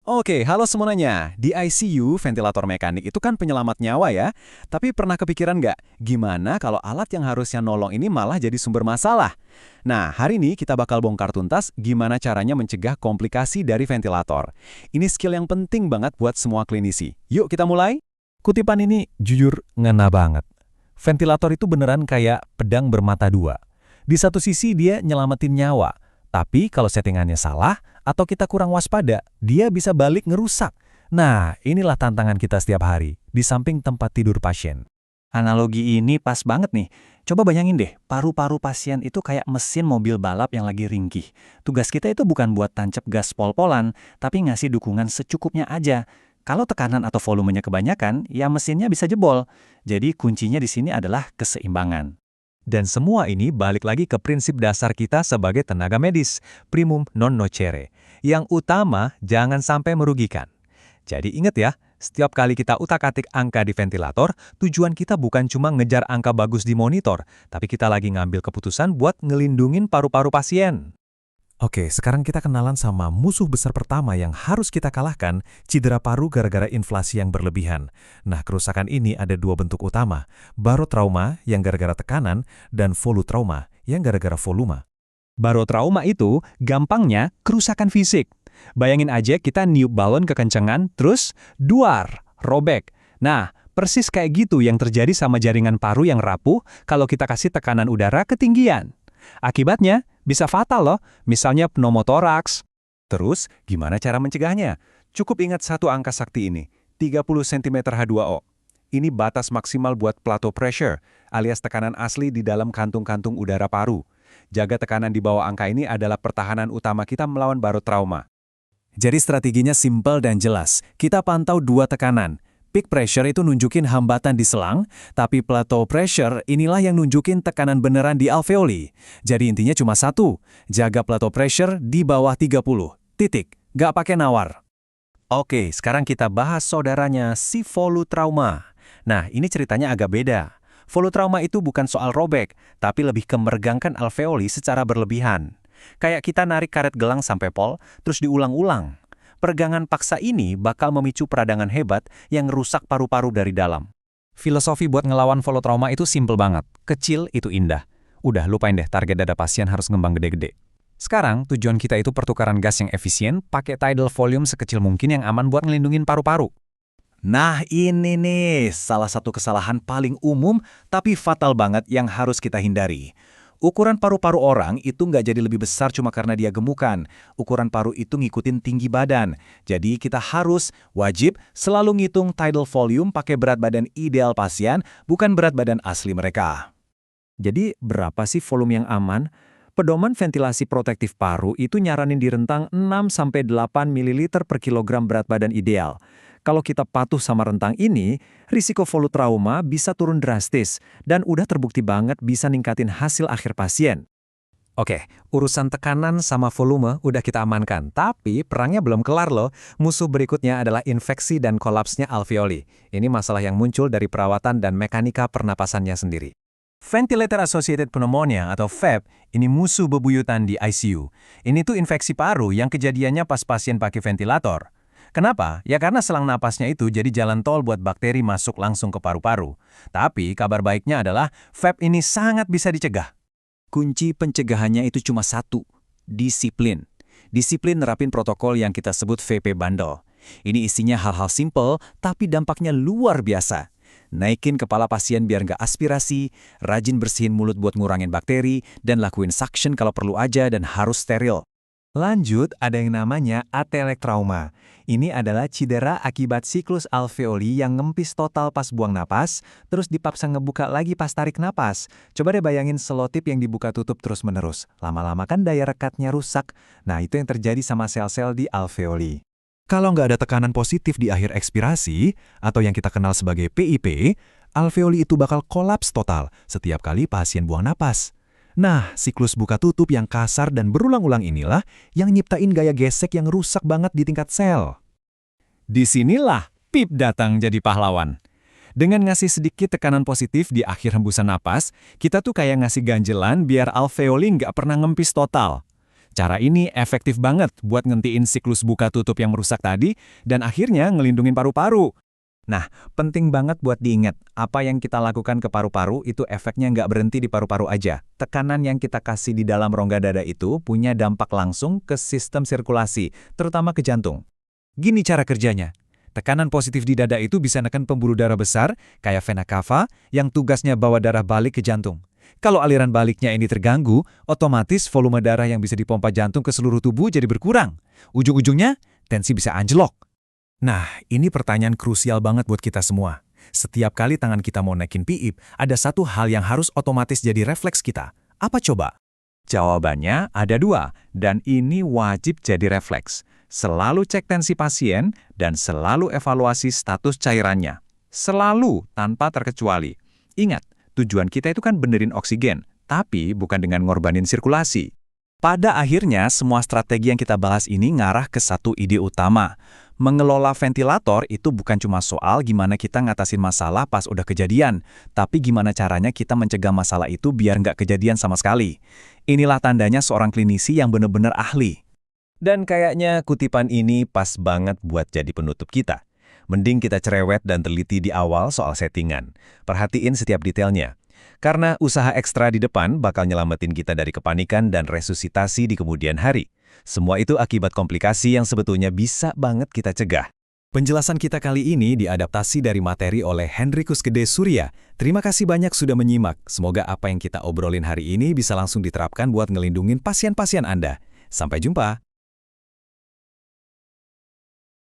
Oke, halo semuanya. Di ICU, ventilator mekanik itu kan penyelamat nyawa ya. Tapi pernah kepikiran nggak, gimana kalau alat yang harusnya nolong ini malah jadi sumber masalah? Nah, hari ini kita bakal bongkar tuntas gimana caranya mencegah komplikasi dari ventilator. Ini skill yang penting banget buat semua klinisi. Yuk kita mulai. Kutipan ini jujur ngena banget. Ventilator itu beneran kayak pedang bermata dua. Di satu sisi dia nyelamatin nyawa, tapi kalau settingannya salah atau kita kurang waspada, dia bisa balik ngerusak. Nah, inilah tantangan kita setiap hari, di samping tempat tidur pasien. Analogi ini pas banget nih. Coba bayangin deh, paru-paru pasien itu kayak mesin mobil balap yang lagi ringkih. Tugas kita itu bukan buat tancap gas pol-polan, tapi ngasih dukungan secukupnya aja. Kalau tekanan atau volumenya kebanyakan, ya mesinnya bisa jebol. Jadi kuncinya di sini adalah keseimbangan. Dan semua ini balik lagi ke prinsip dasar kita sebagai tenaga medis, primum non nocere. Yang utama, jangan sampai merugikan. Jadi ingat ya, setiap kali kita utak-atik angka di ventilator, tujuan kita bukan cuma ngejar angka bagus di monitor, tapi kita lagi ngambil keputusan buat ngelindungin paru-paru pasien. Oke, sekarang kita kenalan sama musuh besar pertama yang harus kita kalahkan, cedera paru gara-gara inflasi yang berlebihan. Nah, kerusakan ini ada dua bentuk utama, barotrauma yang gara-gara tekanan dan volutrauma yang gara-gara volume. Barotrauma itu gampangnya kerusakan fisik. Bayangin aja kita niup balon kekencengan, terus duar, robek. Nah, persis kayak gitu yang terjadi sama jaringan paru yang rapuh kalau kita kasih tekanan udara ketinggian. Akibatnya bisa fatal loh, misalnya pneumotoraks. Terus, gimana cara mencegahnya? Cukup ingat satu angka sakti ini, 30 cm H2O. Ini batas maksimal buat plateau pressure, alias tekanan asli di dalam kantung-kantung udara paru. Jaga tekanan di bawah angka ini adalah pertahanan utama kita melawan barotrauma. Jadi strateginya simpel dan jelas. Kita pantau dua tekanan. Peak pressure itu nunjukin hambatan di selang, tapi plateau pressure inilah yang nunjukin tekanan beneran di alveoli. Jadi intinya cuma satu, jaga plateau pressure di bawah 30. Titik, nggak pakai nawar. Oke, sekarang kita bahas saudaranya si volutrauma. Nah, ini ceritanya agak beda. Volutrauma itu bukan soal robek, tapi lebih ke meregangkan alveoli secara berlebihan. Kayak kita narik karet gelang sampai pol, terus diulang-ulang. Peregangan paksa ini bakal memicu peradangan hebat yang rusak paru-paru dari dalam. Filosofi buat ngelawan volutrauma itu simple banget. Kecil itu indah. Udah lupain deh target dada pasien harus ngembang gede-gede. Sekarang tujuan kita itu pertukaran gas yang efisien, pakai tidal volume sekecil mungkin yang aman buat ngelindungin paru-paru. Nah ini nih, salah satu kesalahan paling umum tapi fatal banget yang harus kita hindari. Ukuran paru-paru orang itu nggak jadi lebih besar cuma karena dia gemukan. Ukuran paru itu ngikutin tinggi badan. Jadi kita harus, wajib, selalu ngitung tidal volume pakai berat badan ideal pasien, bukan berat badan asli mereka. Jadi berapa sih volume yang aman? Pedoman ventilasi protektif paru itu nyaranin di rentang 6-8 ml per kilogram berat badan ideal. Kalau kita patuh sama rentang ini, risiko volutrauma bisa turun drastis dan udah terbukti banget bisa ningkatin hasil akhir pasien. Oke, urusan tekanan sama volume udah kita amankan, tapi perangnya belum kelar loh. Musuh berikutnya adalah infeksi dan kolapsnya alveoli. Ini masalah yang muncul dari perawatan dan mekanika pernapasannya sendiri. Ventilator Associated Pneumonia atau VAP ini musuh bebuyutan di ICU. Ini tuh infeksi paru yang kejadiannya pas pasien pakai ventilator. Kenapa? Ya karena selang napasnya itu jadi jalan tol buat bakteri masuk langsung ke paru-paru. Tapi kabar baiknya adalah VAP ini sangat bisa dicegah. Kunci pencegahannya itu cuma satu, disiplin. Disiplin nerapin protokol yang kita sebut VP Bundle. Ini isinya hal-hal simple tapi dampaknya luar biasa. Naikin kepala pasien biar nggak aspirasi, rajin bersihin mulut buat ngurangin bakteri, dan lakuin suction kalau perlu aja dan harus steril. Lanjut, ada yang namanya atelektrauma. Ini adalah cedera akibat siklus alveoli yang ngempis total pas buang napas, terus dipaksa ngebuka lagi pas tarik napas. Coba deh bayangin selotip yang dibuka tutup terus-menerus. Lama-lama kan daya rekatnya rusak. Nah, itu yang terjadi sama sel-sel di alveoli. Kalau nggak ada tekanan positif di akhir ekspirasi, atau yang kita kenal sebagai PIP, alveoli itu bakal kolaps total setiap kali pasien buang napas. Nah, siklus buka tutup yang kasar dan berulang-ulang inilah yang nyiptain gaya gesek yang rusak banget di tingkat sel. Disinilah PIP datang jadi pahlawan. Dengan ngasih sedikit tekanan positif di akhir hembusan napas, kita tuh kayak ngasih ganjelan biar alveoli nggak pernah ngempis total. Cara ini efektif banget buat ngentiin siklus buka tutup yang merusak tadi dan akhirnya ngelindungin paru-paru. Nah, penting banget buat diingat, apa yang kita lakukan ke paru-paru itu efeknya nggak berhenti di paru-paru aja. Tekanan yang kita kasih di dalam rongga dada itu punya dampak langsung ke sistem sirkulasi, terutama ke jantung. Gini cara kerjanya. Tekanan positif di dada itu bisa neken pembuluh darah besar, kayak vena cava, yang tugasnya bawa darah balik ke jantung. Kalau aliran baliknya ini terganggu, otomatis volume darah yang bisa dipompa jantung ke seluruh tubuh jadi berkurang. Ujung-ujungnya, tensi bisa anjlok. Nah, ini pertanyaan krusial banget buat kita semua. Setiap kali tangan kita mau naikin piip, ada satu hal yang harus otomatis jadi refleks kita. Apa coba? Jawabannya ada 2, dan ini wajib jadi refleks. Selalu cek tensi pasien dan selalu evaluasi status cairannya. Selalu, tanpa terkecuali. Ingat, tujuan kita itu kan benerin oksigen, tapi bukan dengan ngorbanin sirkulasi. Pada akhirnya, semua strategi yang kita bahas ini ngarah ke satu ide utama. Mengelola ventilator itu bukan cuma soal gimana kita ngatasin masalah pas udah kejadian, tapi gimana caranya kita mencegah masalah itu biar nggak kejadian sama sekali. Inilah tandanya seorang klinisi yang benar-benar ahli. Dan kayaknya kutipan ini pas banget buat jadi penutup kita. Mending kita cerewet dan teliti di awal soal settingan. Perhatiin setiap detailnya. Karena usaha ekstra di depan bakal nyelamatin kita dari kepanikan dan resusitasi di kemudian hari. Semua itu akibat komplikasi yang sebetulnya bisa banget kita cegah. Penjelasan kita kali ini diadaptasi dari materi oleh Hendrikus Gede Surya. Terima kasih banyak sudah menyimak. Semoga apa yang kita obrolin hari ini bisa langsung diterapkan buat ngelindungin pasien-pasien Anda. Sampai jumpa.